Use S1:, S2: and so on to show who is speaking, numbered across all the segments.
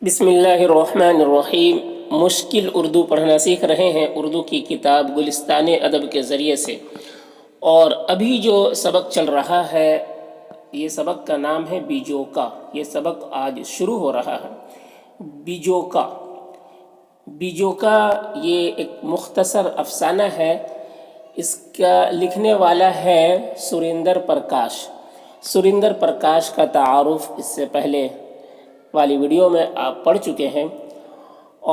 S1: بسم اللہ الرحمن الرحیم۔ مشکل اردو پڑھنا سیکھ رہے ہیں اردو کی کتاب گلستان ادب کے ذریعے سے، اور ابھی جو سبق چل رہا ہے یہ سبق کا نام ہے بیجوکا۔ یہ سبق آج شروع ہو رہا ہے۔ بیجوکا بیجوکا یہ ایک مختصر افسانہ ہے۔ اس کا لکھنے والا ہے سریندر پرکاش۔ سریندر پرکاش کا تعارف اس سے پہلے والی ویڈیو میں آپ پڑھ چکے ہیں،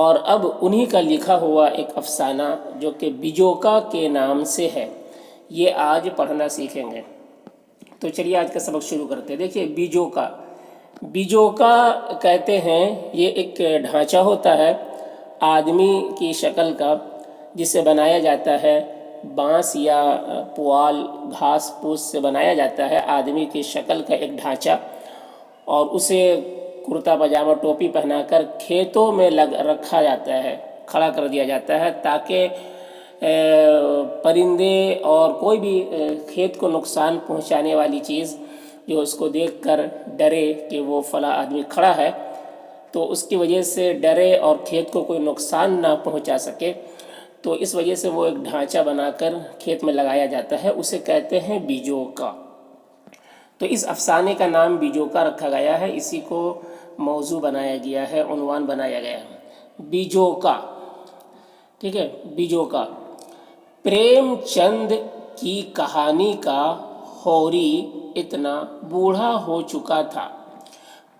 S1: اور اب انہی کا لکھا ہوا ایک افسانہ جو کہ بیجوکا کے نام سے ہے، یہ آج پڑھنا سیکھیں گے۔ تو چلیے آج کا سبق شروع کرتے ہیں۔ دیکھیے بیجوکا کہتے ہیں یہ ایک ڈھانچہ ہوتا ہے آدمی کی شکل کا، جسے بنایا جاتا ہے بانس یا پوال گھاس پھوس سے بنایا جاتا ہے آدمی کی شکل کا ایک ڈھانچہ، اور اسے کرتا پاجامہ ٹوپی پہنا کر کھیتوں میں رکھا جاتا ہے، کھڑا کر دیا جاتا ہے، تاکہ پرندے اور کوئی بھی کھیت کو نقصان پہنچانے والی چیز جو اس کو دیکھ کر ڈرے کہ وہ فلاں آدمی کھڑا ہے، تو اس کی وجہ سے ڈرے اور کھیت کو کوئی نقصان نہ پہنچا سکے، تو اس وجہ سے وہ ایک ڈھانچہ بنا کر کھیت میں لگایا جاتا ہے، اسے کہتے ہیں بیجوکا۔ تو اس افسانے کا نام بیجوکا رکھا گیا ہے، اسی کو موضوع بنایا گیا ہے، عنوان بنایا گیا ہے۔ بیجوکا، ٹھیک ہے۔ بیجوکا پریم چند کی کہانی کا ہوری اتنا بوڑھا ہو چکا تھا۔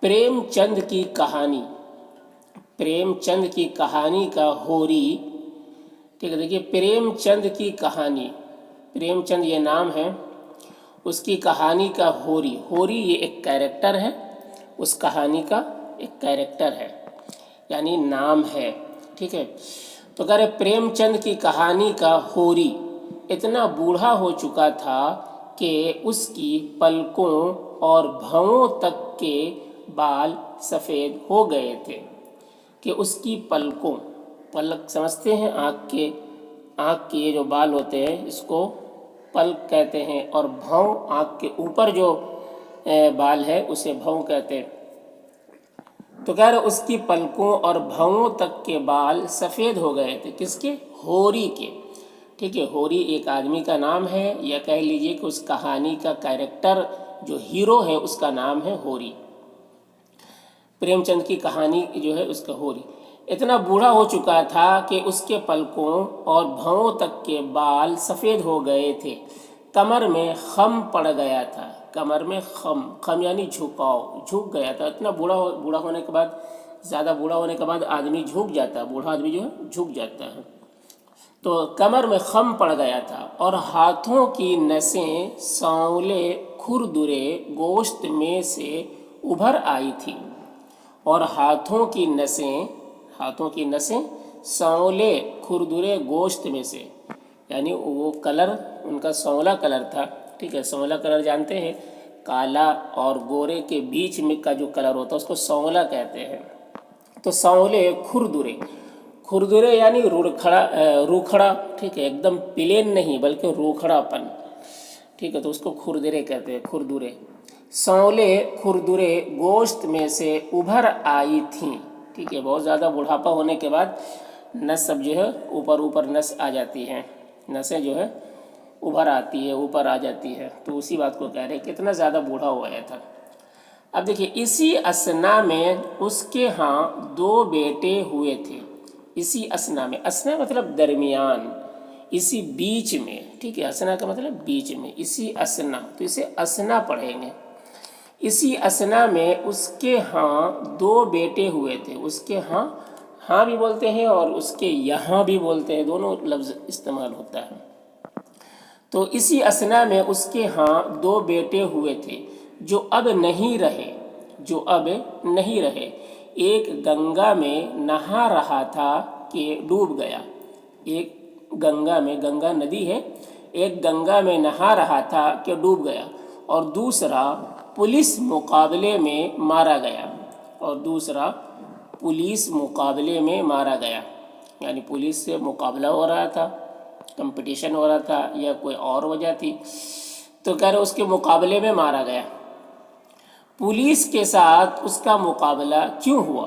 S1: پریم چند کی کہانی، پریم چند کی کہانی کا ہوری، ٹھیک ہے۔ دیکھیے پریم چند کی کہانی، پریم چند یہ نام ہے، اس کی کہانی کا ہوری، ہوری یہ ایک کیریکٹر ہے، اس کہانی کا ایک کیریکٹر ہے، یعنی نام ہے، ٹھیک ہے۔ تو کہہ رہے پریم چند کی کہانی کا ہوری اتنا بوڑھا ہو چکا تھا کہ اس کی پلکوں اور بھووں تک کے بال سفید ہو گئے تھے، کہ اس کی پلکوں، پلک سمجھتے ہیں آنکھ کے جو بال ہوتے ہیں اس کو پلک کہتے ہیں، اور بھوں آنکھ کے اوپر جو بال ہے اسے بھوں کہتے ہیں۔ تو کہہ رہے اس کی پلکوں اور بھووں تک کے بال سفید ہو گئے تھے، کس کے؟ ہوری کے، ٹھیک ہے۔ ہوری ایک آدمی کا نام ہے، یا کہہ لیجئے کہ اس کہانی کا کیریکٹر جو ہیرو ہے اس کا نام ہے ہوری۔ پریم چند کی کہانی جو ہے اس کا ہوری اتنا بوڑھا ہو چکا تھا کہ اس کے پلکوں اور بھووں تک کے بال سفید ہو گئے تھے، کمر میں خم پڑ گیا تھا۔ کمر میں خم یعنی جھکاؤ، جھک گیا تھا۔ اتنا بوڑھا ہونے کے بعد، زیادہ بوڑھا ہونے کے بعد آدمی جھک جاتا ہے، بوڑھا آدمی جو ہے جھک جاتا ہے۔ تو کمر میں خم پڑ گیا تھا، اور ہاتھوں کی نسیں سانولے کھردرے گوشت میں سے ابھر آئی تھی، اور ہاتھوں کی نسیں سانولے کھردرے گوشت میں سے، یعنی وہ کلر ان کا سانولا کلر تھا، ٹھیک ہے۔ سانولا کلر جانتے ہیں، کالا اور گورے کے بیچ میں کا جو کلر ہوتا ہے اس کو سانولا کہتے ہیں۔ تو سانولے کھردرے یعنی روکھڑا، ٹھیک ہے، ایک دم پلین نہیں بلکہ روکھڑا پن، ٹھیک ہے، تو اس کو کھردرے کہتے ہیں، کھردرے۔ سانولے کھردرے گوشت میں سے ابھر آئی تھیں، ٹھیک ہے۔ بہت زیادہ بڑھاپا ہونے کے بعد نس سب جو ہے اوپر نس آ جاتی ہیں، نسیں جو ہے ابھر آتی ہے، اوپر آ جاتی ہے، تو اسی بات کو کہہ رہے ہیں کہ اتنا زیادہ بوڑھا ہو گیا تھا۔ اب دیکھیے اسی اثنا میں اس کے ہاں 2 بیٹے ہوئے تھے۔ اسی اثنا میں، اثنا مطلب درمیان، اسی بیچ میں، ٹھیک ہے۔ اثنا کا مطلب بیچ میں، اسی اثنا، تو اسے اثنا پڑھیں گے۔ اسی اثنا میں اس کے ہاں 2 بیٹے ہوئے تھے۔ اس کے ہاں بھی بولتے ہیں اور اس کے یہاں بھی بولتے ہیں، دونوں لفظ استعمال ہوتا ہے۔ تو اسی اثنا میں اس کے ہاں 2 بیٹے ہوئے تھے، جو اب نہیں رہے۔ ایک گنگا میں نہا رہا تھا کہ ڈوب گیا۔ ایک گنگا ندی ہے، ایک گنگا میں نہا رہا تھا کہ ڈوب گیا، اور دوسرا پولیس مقابلے میں مارا گیا، یعنی پولیس سے مقابلہ ہو رہا تھا، کمپٹیشن ہو رہا تھا، یا کوئی اور وجہ تھی، تو کہہ رہے اس کے مقابلے میں مارا گیا۔ پولیس کے ساتھ اس کا مقابلہ کیوں ہوا؟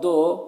S1: 2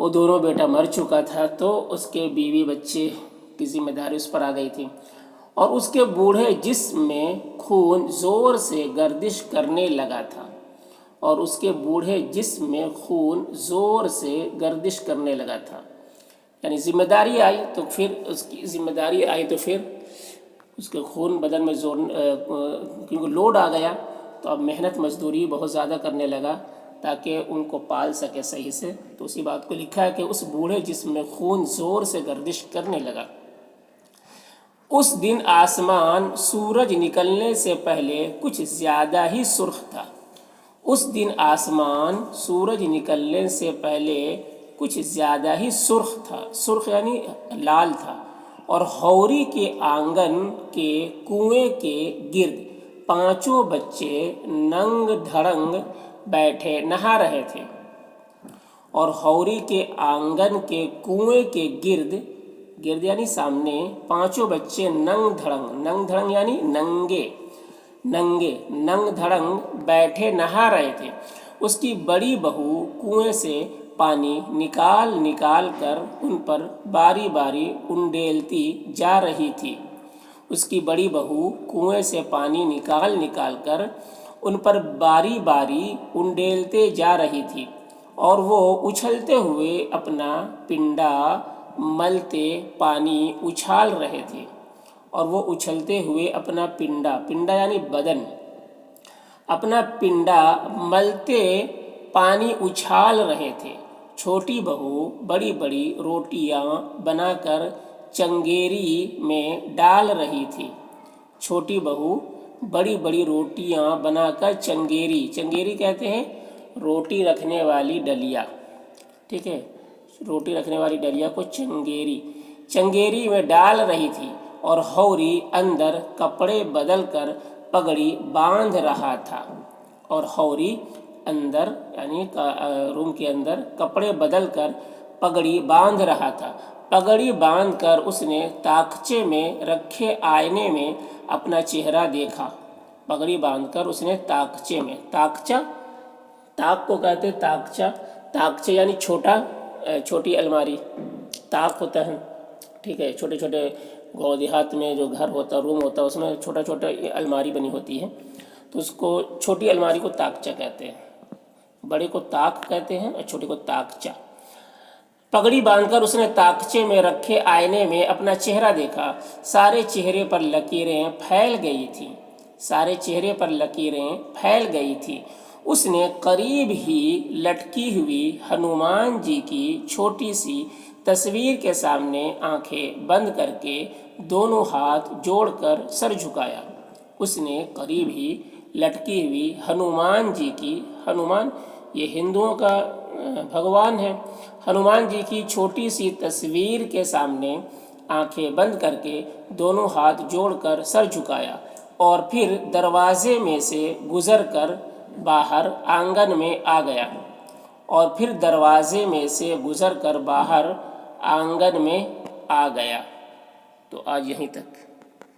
S1: وہ دونوں بیٹا مر چکا تھا تو اس کے بیوی بچے کی ذمہ داری اس پر آ گئی تھی، اور اس کے بوڑھے جسم میں خون زور سے گردش کرنے لگا تھا، اور اس کے بوڑھے جسم میں خون زور سے گردش کرنے لگا تھا. یعنی ذمہ داری آئی تو پھر اس کے خون بدن میں زور، کیونکہ لوڈ آ گیا تو اب محنت مزدوری بہت زیادہ کرنے لگا تاکہ ان کو پال سکے صحیح سے. تو اسی بات کو لکھا ہے کہ اس بوڑھے جسم میں خون زور سے گردش کرنے لگا. اس دن آسمان سورج نکلنے سے پہلے کچھ زیادہ ہی سرخ تھا. اس دن آسمان سورج نکلنے سے پہلے کچھ زیادہ ہی سرخ تھا، سرخ یعنی لال تھا، اور حوری کے آنگن کے کنویں کے گرد 5 بچے ننگ دھڑنگ بیٹھے نہا رہے تھے. اور حوری کے آنگن کے کنویں کے گرد یعنی سامنے 5 بچے ننگ دھڑنگ یعنی ننگے ننگ دھڑنگ بیٹھے نہا رہے تھے. اس کی بڑی بہو کنویں سے پانی نکال کر ان پر باری باری انڈیلتی جا رہی تھی. اس کی بڑی بہو کنویں سے پانی نکال کر ان پر باری باری انڈیلتے جا رہی تھی، اور وہ اچھلتے ہوئے اپنا پنڈا ملتے پانی اچھال رہے تھے. اور وہ اچھلتے ہوئے اپنا پنڈا یعنی بدن، اپنا پنڈا ملتے پانی اچھال رہے تھے. چھوٹی بہو بڑی بڑی روٹیاں بنا کر چنگیری میں ڈال رہی تھی. چھوٹی بہو بڑی بڑی روٹیاں بنا کر چنگیری کہتے ہیں روٹی رکھنے والی ڈلیا، ٹھیک ہے، روٹی رکھنے والی ڈلیا کو چنگیری میں ڈال رہی تھی. اور حوری اندر کپڑے بدل کر پگڑی باندھ رہا تھا. اور حوری اندر یعنی روم کے اندر کپڑے بدل کر پگڑی باندھ رہا تھا. پگڑی باندھ کر اس نے تاکچے میں رکھے آئینے میں اپنا چہرہ دیکھا. پگڑی باندھ کر اس نے تاکچے میں، تاک کو کہتے تاکچے یعنی چھوٹی الماری، تاک ہوتا ہے، ٹھیک ہے. چھوٹے گاؤں دیہات میں جو گھر ہوتا ہے، روم ہوتا ہے، اس میں چھوٹا الماری بنی ہوتی ہے، تو اس کو چھوٹی الماری کو تاکچہ کہتے ہیں. بڑے کو تاک کہتے ہیں اور چھوٹے کو تاکچہ. پگڑی باندھ کر اس نے تاکچے میں رکھے آئینے میں اپنا چہرہ دیکھا. سارے چہرے پر لکیریں پھیل گئی تھی. اس نے قریب ہی لٹکی ہوئی ہنومان جی کی چھوٹی سی تصویر کے سامنے آنکھیں بند کر کے دونوں ہاتھ جوڑ کر سر جھکایا. اس نے قریب ہی لٹکی ہوئی ہنومان جی کی، ہنومان یہ ہندوؤں کا بھگوان ہے، ہنومان جی کی چھوٹی سی تصویر کے سامنے آنکھیں بند کر کے دونوں ہاتھ جوڑ کر سر جھکایا، اور پھر دروازے میں سے گزر کر باہر آنگن میں آ گیا. تو آج یہیں تک.